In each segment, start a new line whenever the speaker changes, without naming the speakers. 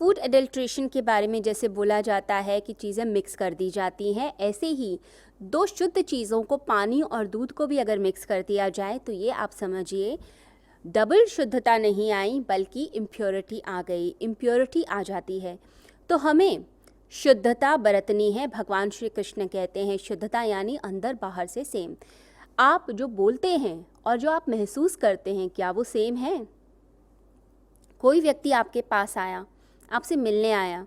Food adulteration के बारे में जैसे बोला जाता है कि चीज़ें मिक्स कर दी जाती हैं, ऐसे ही दो शुद्ध चीज़ों को, पानी और दूध को भी अगर मिक्स कर दिया जाए तो ये आप समझिए डबल शुद्धता नहीं आई बल्कि इम्प्योरिटी आ गई, इम्प्योरिटी आ जाती है। तो हमें शुद्धता बरतनी है। भगवान श्री कृष्ण कहते हैं शुद्धता यानी अंदर बाहर से सेम। आप जो बोलते हैं और जो आप महसूस करते हैं, क्या वो सेम है? कोई व्यक्ति आपके पास आया, आपसे मिलने आया,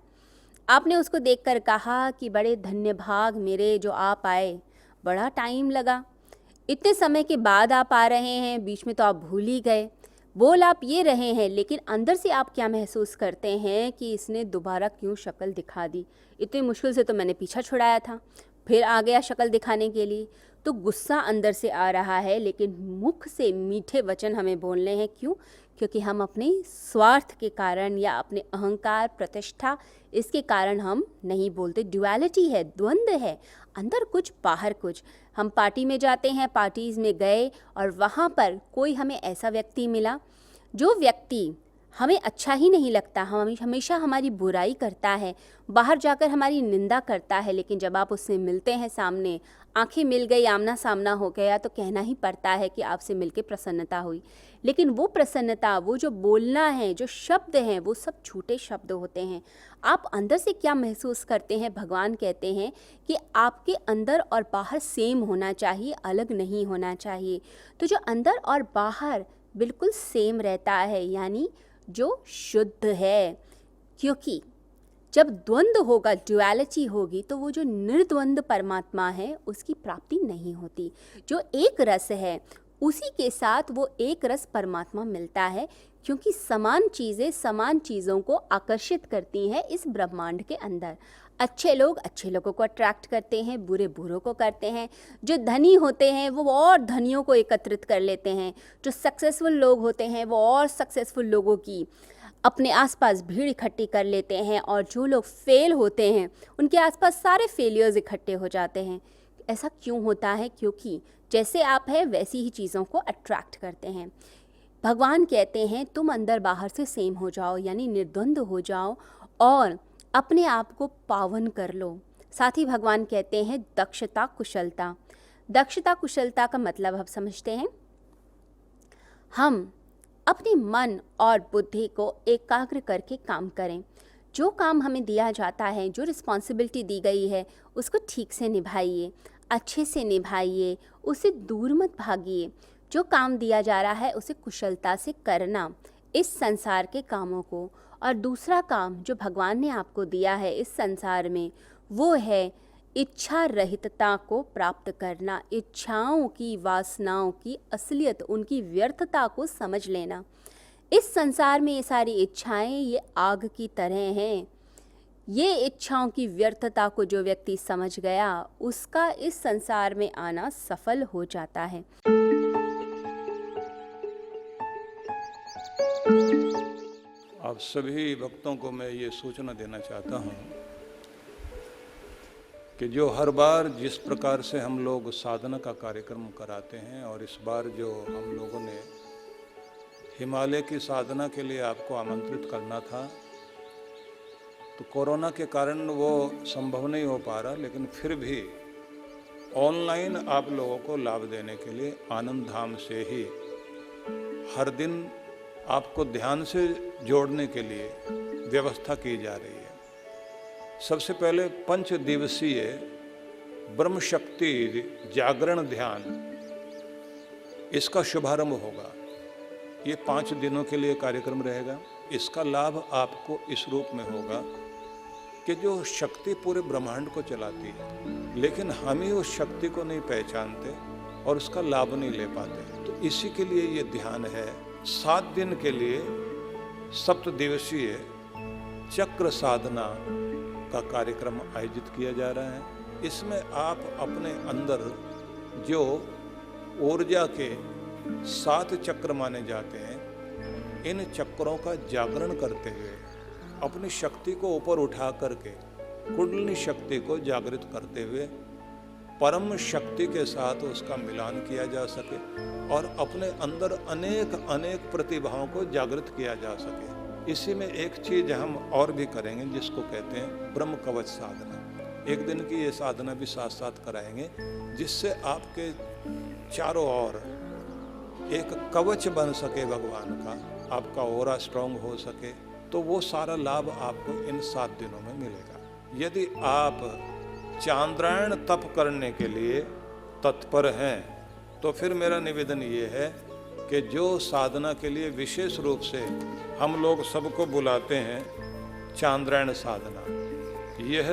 आपने उसको देखकर कहा कि बड़े धन्य भाग मेरे जो आप आए, बड़ा टाइम लगा, इतने समय के बाद आप आ रहे हैं, बीच में तो आप भूल ही गए। बोल आप ये रहे हैं, लेकिन अंदर से आप क्या महसूस करते हैं कि इसने दोबारा क्यों शक्ल दिखा दी, इतनी मुश्किल से तो मैंने पीछा छुड़ाया था, फिर आ गया शक्ल दिखाने के लिए। तो गुस्सा अंदर से आ रहा है, लेकिन मुख से मीठे वचन हमें बोलने हैं। क्यों? क्योंकि हम अपने स्वार्थ के कारण या अपने अहंकार, प्रतिष्ठा, इसके कारण हम नहीं बोलते। ड्युअलिटी है, द्वंद्व है, अंदर कुछ बाहर कुछ। हम पार्टी में जाते हैं, पार्टीज़ में गए और वहाँ पर कोई हमें ऐसा व्यक्ति मिला जो व्यक्ति हमें अच्छा ही नहीं लगता, हम हमेशा हमारी बुराई करता है, बाहर जाकर हमारी निंदा करता है, लेकिन जब आप उससे मिलते हैं, सामने आंखें मिल गई, आमना सामना हो गया, तो कहना ही पड़ता है कि आपसे मिलके प्रसन्नता हुई। लेकिन वो प्रसन्नता, वो जो बोलना है, जो शब्द हैं, वो सब झूठे शब्द होते हैं। आप अंदर से क्या महसूस करते हैं? भगवान कहते हैं कि आपके अंदर और बाहर सेम होना चाहिए, अलग नहीं होना चाहिए। तो जो अंदर और बाहर बिल्कुल सेम रहता है, यानी जो शुद्ध है। क्योंकि जब द्वंद्व होगा, ड्युअलिटी होगी, तो वो जो निर्द्वंद परमात्मा है उसकी प्राप्ति नहीं होती। जो एक रस है उसी के साथ वो एक रस परमात्मा मिलता है, क्योंकि समान चीज़ें समान चीज़ों को आकर्षित करती हैं इस ब्रह्मांड के अंदर। अच्छे लोग अच्छे लोगों को अट्रैक्ट करते हैं, बुरे बुरों को करते हैं। जो धनी होते हैं वो और धनियों को एकत्रित कर लेते हैं। जो सक्सेसफुल लोग होते हैं वो और सक्सेसफुल लोगों की अपने आसपास भीड़ इकट्ठी कर लेते हैं, और जो लोग फेल होते हैं उनके आसपास सारे फेलियर्स इकट्ठे हो जाते हैं। ऐसा क्यों होता है? क्योंकि जैसे आप हैं वैसी ही चीज़ों को अट्रैक्ट करते हैं। भगवान कहते हैं तुम अंदर बाहर से सेम हो जाओ, यानी निर्द्वंद हो जाओ और अपने आप को पावन कर लो। साथ ही भगवान कहते हैं दक्षता कुशलता। दक्षता कुशलता का मतलब आप समझते हैं? हम अपने मन और बुद्धि को एकाग्र करके काम करें। जो काम हमें दिया जाता है, जो रिस्पॉन्सिबिलिटी दी गई है, उसको ठीक से निभाइए, अच्छे से निभाइए, उससे दूर मत भागिए। जो काम दिया जा रहा है उसे कुशलता से करना, इस संसार के कामों को। और दूसरा काम जो भगवान ने आपको दिया है इस संसार में, वो है इच्छा रहितता को प्राप्त करना। इच्छाओं की, वासनाओं की असलियत, उनकी व्यर्थता को समझ लेना। इस संसार में ये सारी इच्छाएं ये आग की तरह हैं। ये इच्छाओं की व्यर्थता को जो व्यक्ति समझ गया, उसका इस संसार में आना सफल हो जाता है।
आप सभी भक्तों को मैं ये सूचना देना चाहता हूँ कि जो हर बार जिस प्रकार से हम लोग साधना का कार्यक्रम कराते हैं, और इस बार जो हम लोगों ने हिमालय की साधना के लिए आपको आमंत्रित करना था, तो कोरोना के कारण वो संभव नहीं हो पा रहा, लेकिन फिर भी ऑनलाइन आप लोगों को लाभ देने के लिए आनंद धाम से ही हर दिन आपको ध्यान से जोड़ने के लिए व्यवस्था की जा रही है। सबसे पहले 5 दिवसीय ब्रह्म शक्ति जागरण ध्यान, इसका शुभारंभ होगा। ये 5 दिनों के लिए कार्यक्रम रहेगा। इसका लाभ आपको इस रूप में होगा कि जो शक्ति पूरे ब्रह्मांड को चलाती है, लेकिन हम ही उस शक्ति को नहीं पहचानते और उसका लाभ नहीं ले पाते। तो इसी के लिए ये ध्यान है। 7 दिन के लिए 7 दिवसीय चक्र साधना का कार्यक्रम आयोजित किया जा रहा है। इसमें आप अपने अंदर जो ऊर्जा के 7 चक्र माने जाते हैं, इन चक्रों का जागरण करते हुए अपनी शक्ति को ऊपर उठा करके कुंडलिनी शक्ति को जागृत करते हुए परम शक्ति के साथ उसका मिलान किया जा सके और अपने अंदर अनेक अनेक प्रतिभाओं को जागृत किया जा सके। इसी में एक चीज हम और भी करेंगे जिसको कहते हैं ब्रह्म कवच साधना। एक दिन की ये साधना भी साथ साथ कराएंगे, जिससे आपके चारों ओर एक कवच बन सके भगवान का, आपका ऑरा स्ट्रांग हो सके। तो वो सारा लाभ आपको इन 7 दिनों में मिलेगा। यदि आप चांद्रायण तप करने के लिए तत्पर हैं तो फिर मेरा निवेदन ये है कि जो साधना के लिए विशेष रूप से हम लोग सबको बुलाते हैं चांद्रायण साधना, यह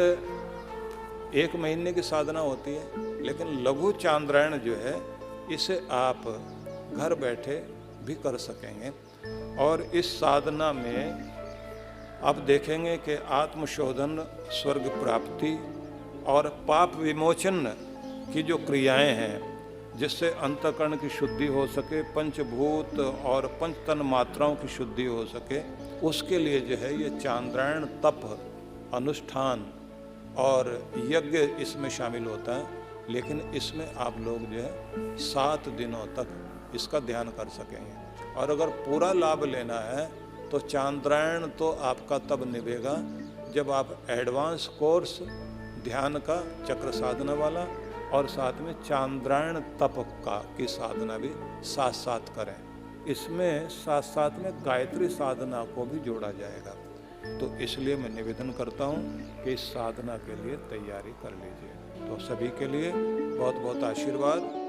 1 महीने की साधना होती है, लेकिन लघु चांद्रायण जो है इसे आप घर बैठे भी कर सकेंगे। और इस साधना में आप देखेंगे कि आत्मशोधन, स्वर्ग प्राप्ति और पाप विमोचन की जो क्रियाएं हैं, जिससे अंतःकरण की शुद्धि हो सके, पंचभूत और पंचतन मात्राओं की शुद्धि हो सके, उसके लिए जो है ये चांद्रायण तप, अनुष्ठान और यज्ञ इसमें शामिल होता है। लेकिन इसमें आप लोग जो है 7 दिनों तक इसका ध्यान कर सकेंगे। और अगर पूरा लाभ लेना है तो चांद्रायण तो आपका तब निभेगा जब आप एडवांस कोर्स ध्यान का, चक्र साधना वाला और साथ में चांद्रायण तप की साधना भी साथ साथ करें। इसमें साथ साथ में गायत्री साधना को भी जोड़ा जाएगा। तो इसलिए मैं निवेदन करता हूँ कि इस साधना के लिए तैयारी कर लीजिए। तो सभी के लिए बहुत बहुत आशीर्वाद।